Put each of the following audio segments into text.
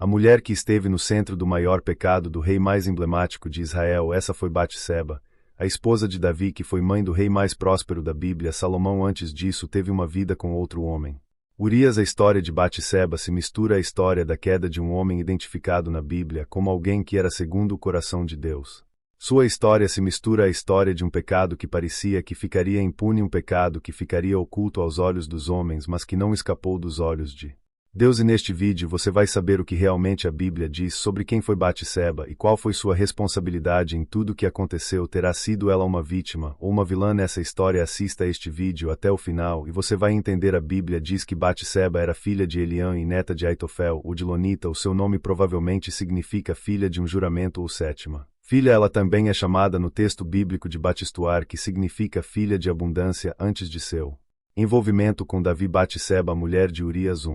A mulher que esteve no centro do maior pecado do rei mais emblemático de Israel, essa foi Batseba, a esposa de Davi, que foi mãe do rei mais próspero da Bíblia. Salomão antes disso teve uma vida com outro homem. Urias. A história de Batseba se mistura à história da queda de um homem identificado na Bíblia como alguém que era segundo o coração de Deus. Sua história se mistura à história de um pecado que parecia que ficaria impune, um pecado que ficaria oculto aos olhos dos homens, mas que não escapou dos olhos de Deus. E neste vídeo você vai saber o que realmente a Bíblia diz sobre quem foi Batseba e qual foi sua responsabilidade em tudo o que aconteceu. Terá sido ela uma vítima ou uma vilã nessa história? Assista este vídeo até o final e você vai entender. A Bíblia diz que Batseba era filha de Eliã e neta de Aitofel, o Dilonita. O seu nome provavelmente significa filha de um juramento ou sétima filha. Ela também é chamada no texto bíblico de Batistuar, que significa filha de abundância. Antes de seu envolvimento com Davi, Batseba, mulher de Urias,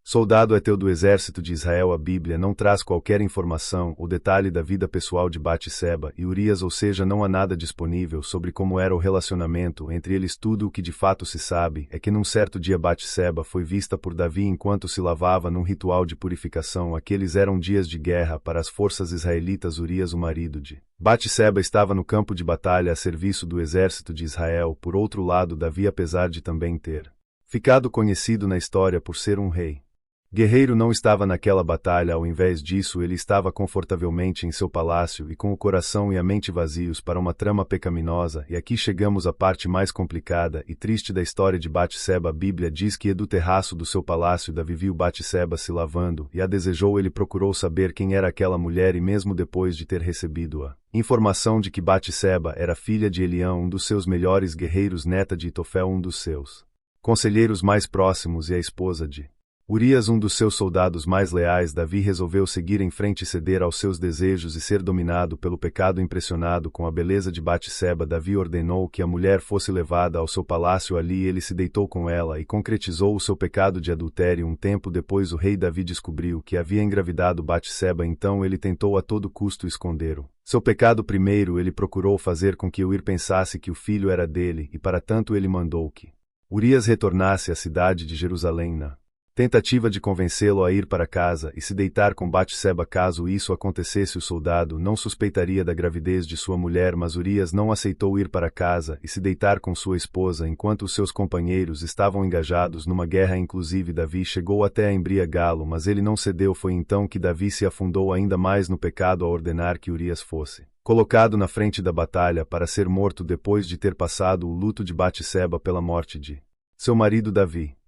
soldado heteu do exército de Israel. A Bíblia não traz qualquer informação ou detalhe da vida pessoal de Batseba e Urias, ou seja, não há nada disponível sobre como era o relacionamento entre eles. Tudo o que de fato se sabe é que num certo dia Batseba foi vista por Davi enquanto se lavava num ritual de purificação. Aqueles eram dias de guerra para as forças israelitas. Urias, o marido de Batseba, estava no campo de batalha a serviço do exército de Israel. Por outro lado, Davi, apesar de também ter ficado conhecido na história por ser um rei guerreiro, não estava naquela batalha. Ao invés disso, ele estava confortavelmente em seu palácio e com o coração e a mente vazios para uma trama pecaminosa. E aqui chegamos à parte mais complicada e triste da história de Batseba. A Bíblia diz que do terraço do seu palácio Davi viu Batseba se lavando e a desejou. Ele procurou saber quem era aquela mulher e mesmo depois de ter recebido a informação de que Batseba era filha de Eliã, um dos seus melhores guerreiros, neta de Aitofel, um dos seus conselheiros mais próximos, e a esposa de Urias, um dos seus soldados mais leais, Davi resolveu seguir em frente e ceder aos seus desejos e ser dominado pelo pecado. Impressionado com a beleza de Batseba, Davi ordenou que a mulher fosse levada ao seu palácio. Ali ele se deitou com ela e concretizou o seu pecado de adultério. Um tempo depois, o rei Davi descobriu que havia engravidado Batseba, então ele tentou a todo custo esconder seu pecado. Primeiro, ele procurou fazer com que Urias pensasse que o filho era dele e para tanto ele mandou que Urias retornasse à cidade de Jerusalém na tentativa de convencê-lo a ir para casa e se deitar com Batseba. Caso isso acontecesse, o soldado não suspeitaria da gravidez de sua mulher, mas Urias não aceitou ir para casa e se deitar com sua esposa enquanto os seus companheiros estavam engajados numa guerra. Inclusive Davi chegou até a embriagá-lo, mas ele não cedeu. Foi então que Davi se afundou ainda mais no pecado ao ordenar que Urias fosse colocado na frente da batalha para ser morto depois de ter passado o luto de Batseba pela morte de seu marido. Davi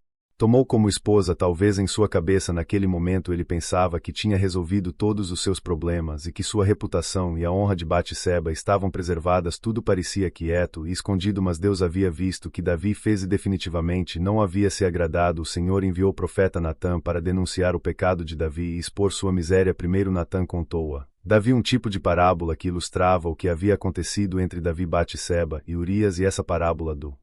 tomou como esposa. Talvez em sua cabeça naquele momento ele pensava que tinha resolvido todos os seus problemas e que sua reputação e a honra de Batseba estavam preservadas. Tudo parecia quieto e escondido, mas Deus havia visto o que Davi fez e definitivamente não havia se agradado. O Senhor enviou o profeta Natã para denunciar o pecado de Davi e expor sua miséria. Primeiro Natã contou a Davi um tipo de parábola que ilustrava o que havia acontecido entre Davi, Batseba e Urias, e essa parábola do